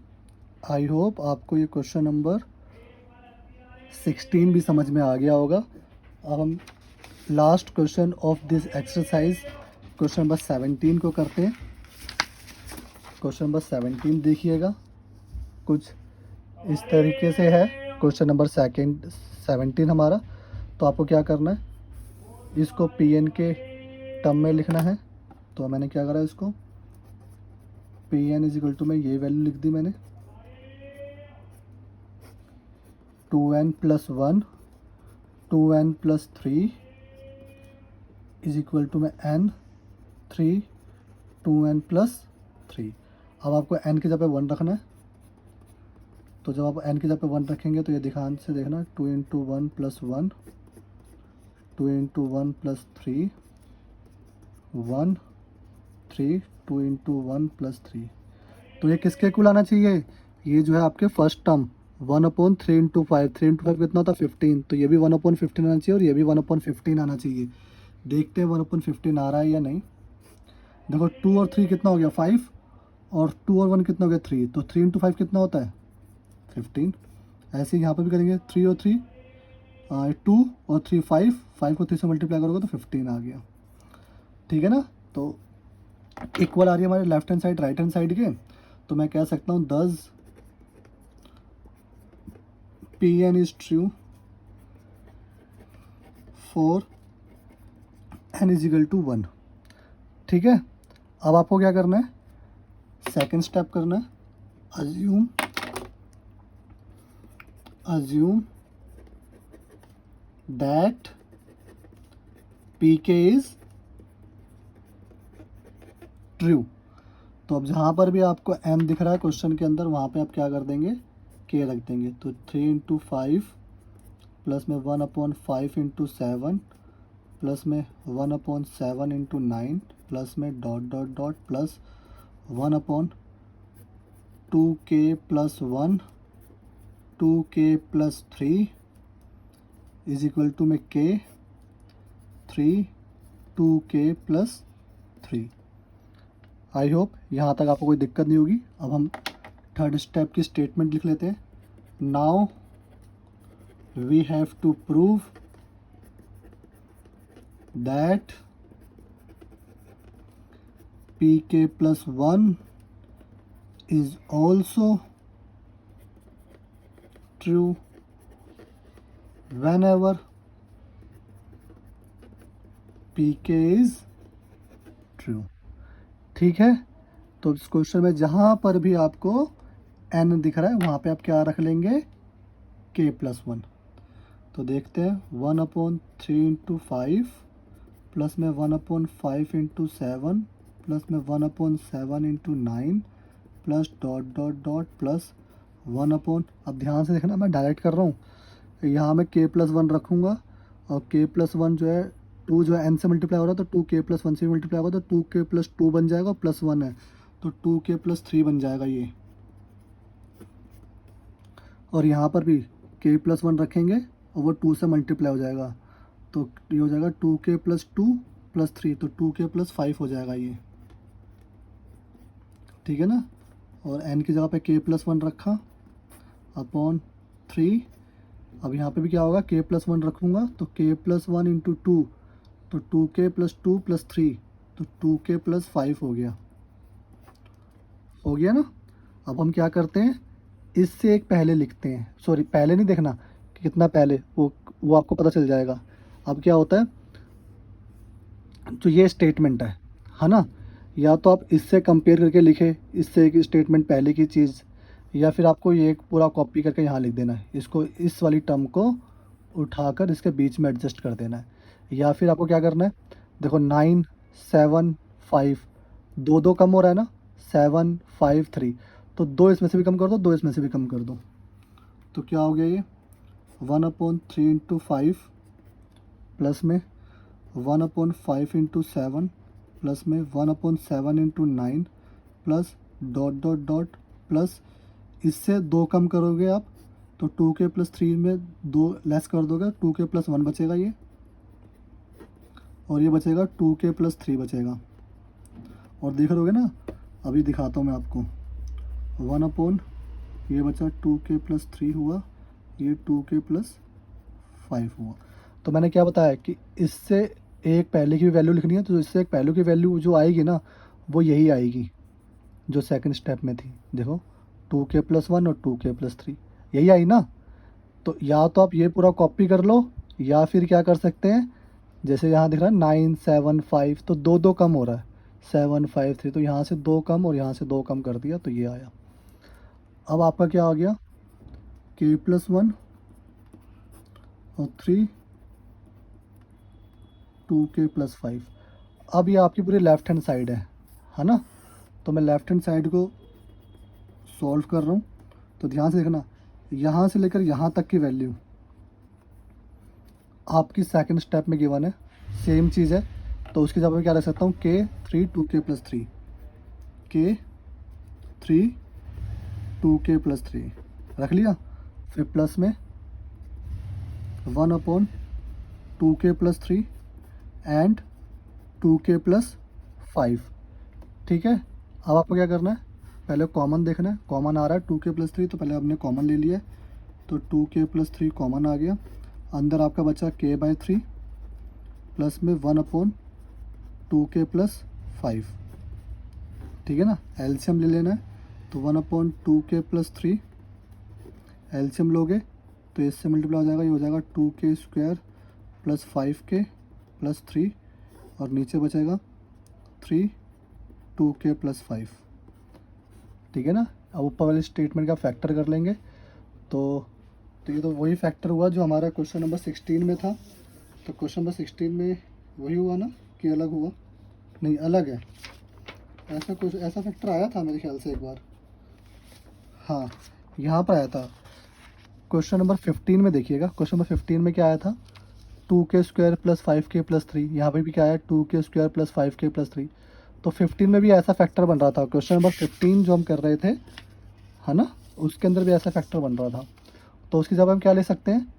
आई होप आपको ये क्वेश्चन नंबर 16 भी समझ में आ गया होगा। अब हम last question of this exercise question number 17 को करते हैं। क्वेश्चन नंबर 17 देखिएगा, कुछ इस तरीके से है क्वेश्चन नंबर 17 हमारा। तो आपको क्या करना है, इसको Pn के टर्म में लिखना है। तो मैंने क्या करा, इसको Pn इज इक्वल टू में ये वैल्यू लिख दी मैंने, 2n plus 1 2n plus 3 is equal to में n 3 2n प्लस 3। अब आपको n की जगह पे 1 रखना है। तो जब आप n की जगह पे 1 रखेंगे तो ये ध्यान से देखना, 2 into 1 plus 1 2 into 1 plus 3 1 3 2 into 1 plus 3। तो ये किसके इक्वल आना चाहिए, ये जो है आपके फर्स्ट टर्म 1/3 इंटू 5, 3 इंटू 5 कितना होता है 15। तो ये भी 1/15 आना चाहिए और ये भी 1/15 आना चाहिए। देखते हैं 1/15 आ रहा है या नहीं। देखो 2 और 3 कितना हो गया 5, और 2 और 1 कितना हो गया 3। तो 3 इंटू 5 कितना होता है 15। ऐसे ही यहाँ पर भी करेंगे, 3 और 3 2 और 3 5 को 3 से मल्टीप्लाई करोगे तो 15 आ गया। ठीक है ना। तो इक्वल आ रही है हमारे left hand side right hand side के। तो मैं कह सकता हूँ 10 Pn is true for n is equal to 1। ठीक है, अब आपको क्या करना है, सेकेंड स्टेप करना है, assume that pk is true. तो अब जहाँ पर भी आपको m दिख रहा है क्वेश्चन के अंदर, वहाँ पे आप क्या कर देंगे, k रख देंगे। तो 3 इंटू 5 प्लस में 1/5 इंटू 7 प्लस में 1/7 इंटू 9 प्लस में dot dot dot plus 1/2k plus 1 2k plus 3 is equal to में k 3 2k plus 3। I hope यहाँ तक आपको कोई दिक्कत नहीं होगी। अब हम थर्ड स्टेप की स्टेटमेंट लिख लेते हैं। Now we have to prove that pk plus 1 is also true whenever pk is true। ठीक है, तो इस क्वेश्चन में जहाँ पर भी आपको n दिख रहा है वहाँ पे आप क्या रख लेंगे, k प्लस 1। तो देखते हैं 1/3 इंटू 5 प्लस में 1/5 इंटू 7 प्लस में 1/7 into 9 plus dot dot dot plus 1/। अब ध्यान से देखना, मैं डायरेक्ट कर रहा हूँ। यहाँ मैं k प्लस 1 रखूँगा और k प्लस 1 जो है 2 जो है n से मल्टीप्लाई हो रहा है, तो 2k प्लस 1 से मल्टीप्लाई होगा तो 2k प्लस 2 बन जाएगा, प्लस 1 है तो 2k प्लस 3 बन जाएगा ये। और यहाँ पर भी k प्लस 1 रखेंगे और वो 2 से मल्टीप्लाई हो जाएगा, तो ये हो जाएगा 2k प्लस 2 प्लस 3, तो 2k प्लस 5 हो जाएगा ये। ठीक है ना। और n की जगह पे k प्लस 1 रखा अपॉन 3। अब यहाँ पे भी क्या होगा, k प्लस 1 रखूँगा तो k प्लस 1 इंटू 2, तो 2k प्लस 2 प्लस 3, तो 2k प्लस 5 हो गया ना। अब हम क्या करते हैं, इससे एक पहले लिखते हैं, सॉरी पहले नहीं देखना कि कितना पहले, वो आपको पता चल जाएगा। अब क्या होता है, तो ये स्टेटमेंट है ना, या तो आप इससे कंपेयर करके लिखे, इससे एक स्टेटमेंट पहले की चीज़, या फिर आपको ये एक पूरा कॉपी करके यहाँ लिख देना है, इसको इस वाली टर्म को उठाकर इसके बीच में एडजस्ट कर देना है। या फिर आपको क्या करना है, देखो 9 7 5 दो कम हो रहा है ना, 7 5 3, तो 2 इसमें से भी कम कर दो, 2 इसमें से भी कम कर दो, तो क्या हो गया ये 1/3 इंटू 5 प्लस में 1/5 इंटू 7 प्लस में 1/7 into 9 plus dot dot dot plus इससे 2 कम करोगे आप तो 2k प्लस 3 में 2 लेस कर दोगे, 2k प्लस 1 बचेगा ये। और ये बचेगा 2k + 3 बचेगा। और देख रहे होगे ना, अभी दिखाता हूँ मैं आपको। 1 ये बचा 2k + 3 हुआ, ये 2k + 5 हुआ। तो मैंने क्या बताया कि इससे एक पहले की वैल्यू लिखनी है, तो इससे एक पहले की वैल्यू जो आएगी ना, वो यही आएगी जो सेकंड स्टेप में थी। देखो 2k + 1 और 2k + 3 यही आई ना। तो या तो आप ये पूरा कॉपी कर लो, या फिर क्या कर सकते हैं, जैसे यहाँ दिख रहा है 9 7 5, तो 2 कम हो रहा है, 7 5 3, तो यहाँ से 2 कम और यहाँ से 2 कम कर दिया, तो ये आया। अब आपका क्या आ गया, k + 1 और 3 2k + 5। अब ये आपकी पूरी लेफ्ट हैंड साइड है ना। तो मैं लेफ्ट हैंड साइड को सॉल्व कर रहा हूँ। तो ध्यान से देखना, यहाँ से लेकर यहाँ तक की वैल्यू आपकी सेकंड स्टेप में गिवन है, सेम चीज़ है। तो उसकी जगह मैं क्या रख सकता हूँ, k 3 2k + 3, k 3 2k + 3 रख लिया। फिर प्लस में 1/2k + 3 एंड 2k + 5। ठीक है। अब आपको क्या करना है, पहले कॉमन देखना है, कॉमन आ रहा है 2k + 3, तो पहले हमने कॉमन ले लिया है। तो 2k + 3 कॉमन आ गया। अंदर आपका बचा k/3 प्लस में 1/2k + 5। ठीक है ना। एलसीएम ले लेना है। तो 1/2k + 3 एलसीएम लोगे तो इससे मल्टीप्लाई हो जाएगा, ये हो जाएगा 2k² + 5k + 3, और नीचे बचेगा 3 2k + 5। ठीक है ना। अब ऊपर वाले स्टेटमेंट का फैक्टर कर लेंगे। तो ये तो वही फैक्टर हुआ जो हमारा क्वेश्चन नंबर 16 में था। तो क्वेश्चन नंबर 16 में वही हुआ ना, कि अलग हुआ? नहीं, अलग है। ऐसा फैक्टर आया था मेरे ख्याल से एक बार। हाँ, यहाँ पर आया था क्वेश्चन नंबर 15 में। देखिएगा क्वेश्चन नंबर 15 में क्या आया था, 2k² + 5k + 3। यहाँ पे भी क्या आया, 2k² + 5k + 3। तो 15 में भी ऐसा फैक्टर बन रहा था। क्वेश्चन नंबर 15 जो हम कर रहे थे, है ना, उसके अंदर भी ऐसा फैक्टर बन रहा था। तो उसकी जगह हम क्या ले सकते हैं,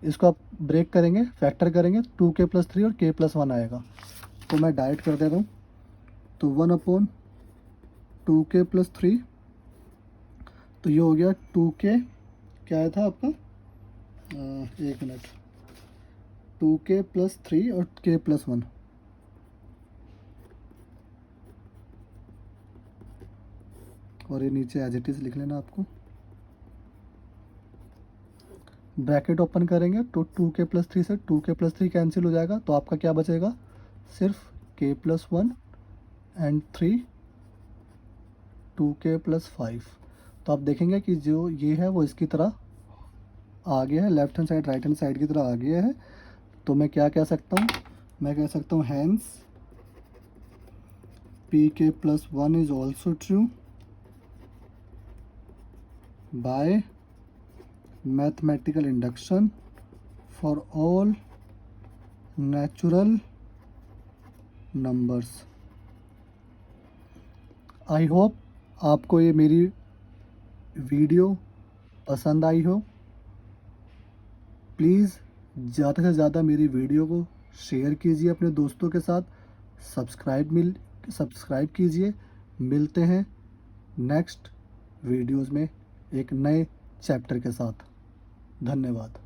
इसको आप ब्रेक करेंगे, फैक्टर करेंगे, 2k + 3 और k + 1 आएगा। तो मैं डायरेक्ट कर देता हूँ। तो 1/2k + 3, तो ये हो गया 2k, क्या आया था आपका, 1 मिनट, 2k + 3 और k + 1। और ये नीचे एज इट इज़ लिख लेना आपको। ब्रैकेट ओपन करेंगे तो 2k + 3 से 2k + 3 कैंसिल हो जाएगा। तो आपका क्या बचेगा, सिर्फ k + 1 एंड 3 2k + 5। तो आप देखेंगे कि जो ये है वो इसकी तरह आ गया है, left hand side right hand side की तरह आ गया है। तो मैं क्या कह सकता हूँ, मैं कह सकता हूँ hence pk + 1 is also true by mathematical induction for all natural numbers. I hope आपको ये मेरी वीडियो पसंद आई हो। प्लीज़ ज़्यादा से ज़्यादा मेरी वीडियो को शेयर कीजिए अपने दोस्तों के साथ, सब्सक्राइब कीजिए। मिलते हैं नेक्स्ट वीडियोज़ में एक नए चैप्टर के साथ। धन्यवाद।